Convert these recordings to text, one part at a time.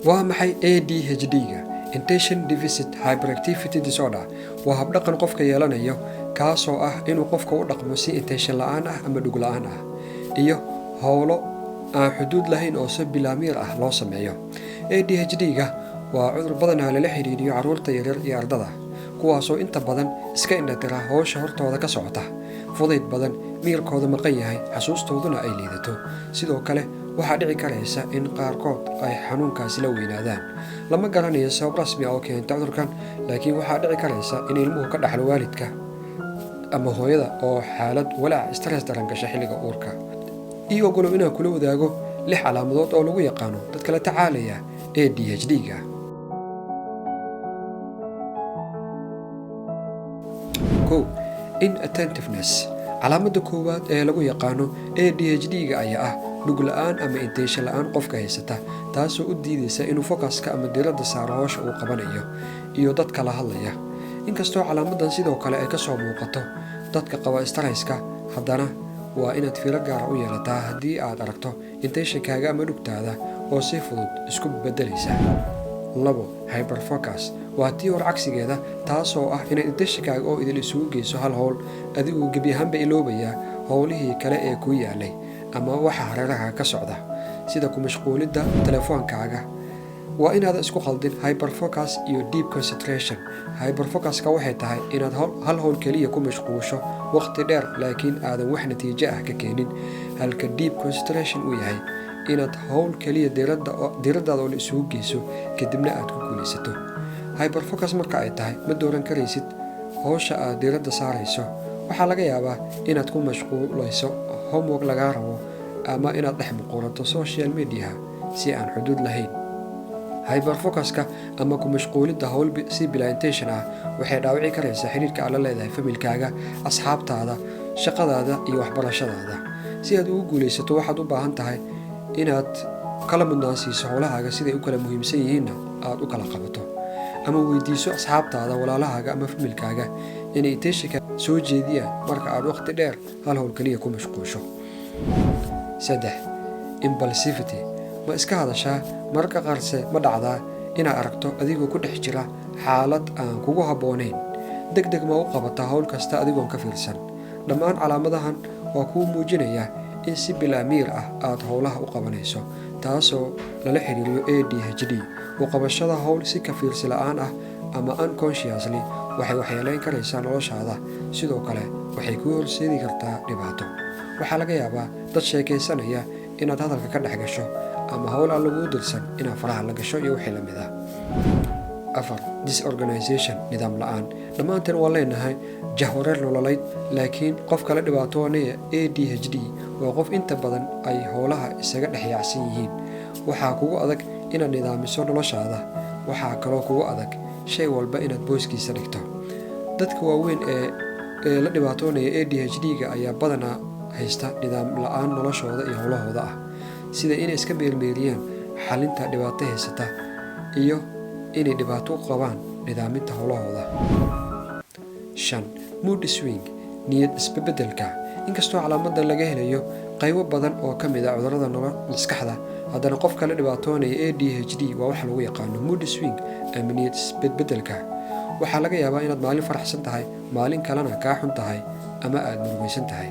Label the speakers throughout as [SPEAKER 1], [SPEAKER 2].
[SPEAKER 1] waa maxay ADHD-ga Attention Deficit Hyperactivity Disorder? waa habdhaqan qofka yeelanayo kaasoo ah inuu qofka u dhaqmo si intention la'aan ah ama dhug la'aan ah iyo howlo aan xuduud lahayn oo si bilaamiir ah loo sameeyo. ADHD-ga waa cudur badanaa lala xiriiriyo carruurta yaryar iyo ardada, kuwaasoo inta badan iska indhatira howsha hortooda ka socota, fudayd badan, miirkooda maqan yahay, xasuustooduna ay liidato. Sidoo kale waxaa dhici karaysa in qaarkood ay xanuunkaasi la weynaadaan. Lama garanayo sabab rasmi ah oo keenta cudurkan, laakiin waxaa dhici karaysa in ilmuhu ka dhaxlo waalidka ama hooyada oo xaalad walaac stress daran gasha xilliga uurka. Ii ogolow inaan kula wadaago 6 calaamadood oo lagu yaqaano dadka la tacaalaya ADHD-ga. Inattentiveness. Calaamada koowaad ee lagu yaqaano ADHD-ga ayaa ah dhug la'aan ama intention la'aan qofka haysata, taasoo u diidaysa inuu focuska ama diiradda saaro howsha uu qabanayo iyo dadka la hadlaya. Inkastoo calaamadan sidoo kale ay ka soo muuqato dadka qaba stresska, haddana waa inaad fiiro gaar u yeelataa haddii aad aragto intentionkaaga ama dhugtaada oo si fudud isku beddelaysa. 2. Hyperfocus. waa tii hor cagsigeeda, taasoo ah inaad intentionkaaga oo idil isugu geyso hal howl, adigoo gebi ahaanba iloobaya howlihii kale ee kuu yaalay ama waxa hareeraha ka socda, sida ku mashquulidda telefoonkaaga. waa inaadan isku khaldin hyperfocus iyo deep concentration. Hyperfocuska waxay tahay inaad hal howl keliya ku mashquusho waqti dheer laakiin aadan wax natiijo ah ka keenin, halka deep concentration uu yahay inaad howl keliya diiraddaada oo la isugu geyso kadibna aad ku guulaysato. Hyperfocus marka ay tahay ma dooran karaysid howsha aad diiradda saarayso. Waxaa laga yaabaa inaad ku mashquulayso homework lagaa rabo ama inaad dhex muquurato social media si aan xuduud lahayn. Hyperfocuska ama ku mashquulidda howl si bila intention ah waxay dhaawici karaysaa xiriirka aad la leedahay familkaaga, asxaabtaada, shaqadaada iyo waxbarashadaada. Si aad ugu guulaysato waxaad u baahan tahay inaad kala mudnaansiiso howlahaaga siday u kala muhiimsan yihiinna aad u kala qabato, ama weydiiso asxaabtaada, walaalahaaga ama familkaaga inay intentionka soo jeediyaan marka aad waqti dheer hal howl keliya ku mashquusho. 3. Impulsivity. ma iska hadashaa mararka qaarse ma dhacdaa inaad aragto adigoo ku dhex jira xaalad aan kugu habboonayn? degdeg ma u qabataa howl kasta adigoon ka fiirsan? Dhammaan calaamadahan waa kuu muujinaya in si bilaamiir ah aad howlaha u qabanayso, taasoo lala xiriiriyo ADHD. u qabashada howl si ka fiirsi la'aan ah ama unconsciously waxay waxyeelayn karaysaa noloshaada. Sidoo kale waxay kuu horseedi kartaa dhibaato. waxaa laga yaabaa dad sheekaysanaya inaad hadalka ka dhex gasho ama howl aan laguu dirsan inaad faraha la gasho iyo wixii la mid ah. 4. Disorganization. nidaam la'aan. dhammaanteen waan leenahay jahwareer nololeed, laakiin qofka la dhibaatoonaya ADHD waa qof inta badan ay howlaha isaga dhex yaacsan yihiin. waxaa kugu adag inaad nidaamiso noloshaada. waxaa kaloo kugu adag shay walba inaad booskiisa dhigto. dadka waaweyn ee la dhibaatoonaya ADHD-ga ayaa badanaa haysta nidaam la'aan noloshooda iyo howlahooda ah, sida inay iska meelmeeliyaan xalinta dhibaato haysata iyo inay dhibaato u qabaan nidaaminta howlahooda. 5. Mood swing. niyad isbedbedelka. inkastoo calaamadan laga helayo qaybo badan oo ka mid ah cudurrada maskaxda, haddana qofka la dhibaatoonaya ADHD waa wax lagu yaqaano mood swing ama niyad isbedbedelka. waxaa laga yaabaa inaad maalin faraxsan tahay, maalin kalena kaa xun tahay ama aad murugaysan tahay.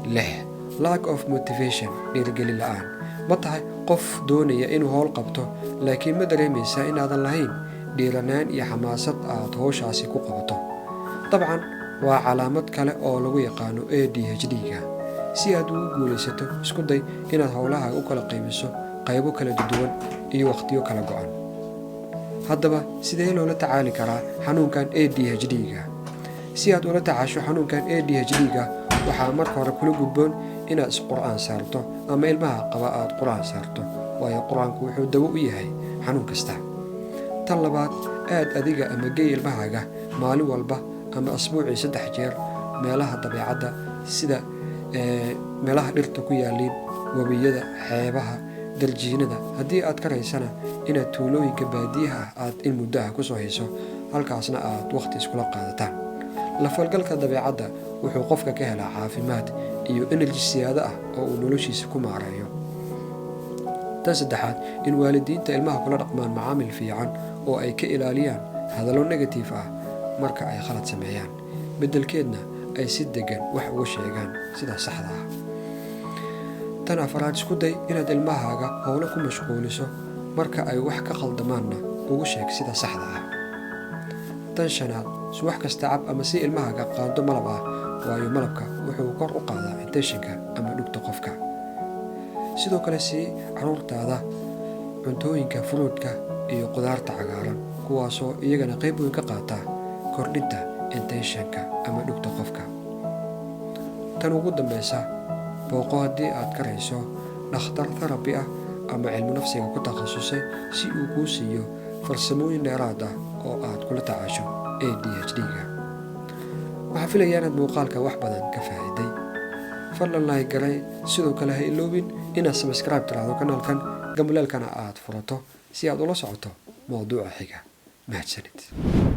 [SPEAKER 1] 6. Lack of motivation. dhiirigelin la'aan. ma tahay qof doonaya inuu howl qabto laakiin ma dareemaysaa inaadan lahayn dhiiranaan iyo xamaasad aad howshaasi ku qabato? dabcan waa calaamad kale oo lagu yaqaano ADHD-ga. si aad ugu guulaysato, isku day inaad howlahaaga u kala qaybiso qaybo kala duwan iyo waqtiyo kala go'an. haddaba sidee loola tacaali karaa xanuunkan ADHD-ga? si aad ula tacaasho xanuunkan ADHD-ga waxaa marka hore kula gudboon inaad isqur'aan saarto ama ilmaha qaba aad qur'aan saarto, waayo qur'aanku wuxuu dawo u yahay xanuun kasta. tan labaad, aad adiga ama gey ilmahaaga maalin walba ama asbuucii 3 jeer meelaha dabeecadda sida meelaha dhirta ku yaaliin, webiyada, xeebaha, daljiinada. haddii aad karaysana inaad tuulooyinka baadiyaha aad in muddo ah kusoo hayso, halkaasna aad waqti iskula qaadataan. la falgalka dabeecadda wuxuu qofka ka helaa caafimaad iyo energy siyaado ah oo uu noloshiisa ku maareeyo. tan saddexaad, in waalidiinta ilmaha kula dhaqmaan macaamil fiican oo ay ka ilaaliyaan hadallo negative ah marka ay khalad sameeyaan, beddelkeedna ay si degan wax uga sheegaan sida saxda ah. tan afaraad, isku day inaad ilmahaaga howlo ku mashquuliso marka ay wax ka khaldamaanna ugu sheeg sida saxda ah. tan shanaad, subax kasta cab ama si ilmahaaga qaado malab ah, waayo malabka wuxuu kor u qaadaa intentionka ama dhugta qofka. sidoo kale sii caruurtaada cuntooyinka furuudka iyo qudaarta cagaaran, kuwaasoo iyagana qayb weyn ka qaata kordhinta intentionka ama dhugta qofka. tan ugu dambaysa, booqo haddii aad karayso dhakhtar therapy ah ama cilmi nafsiga ku takhasusay si uu kuu siiyo farsamooyin dheeraad ah oo aad kula tacaasho ADHD-ga. waxaan filayaa inaad muuqaalka wax badan ka faa'iiday. fadlan like garay, sidoo kale ha iloobin inaad subscribe tiraahdo kanaalkan, gambaleelkana aad furato si aad ula socoto mowduuca xiga. mahadsanid.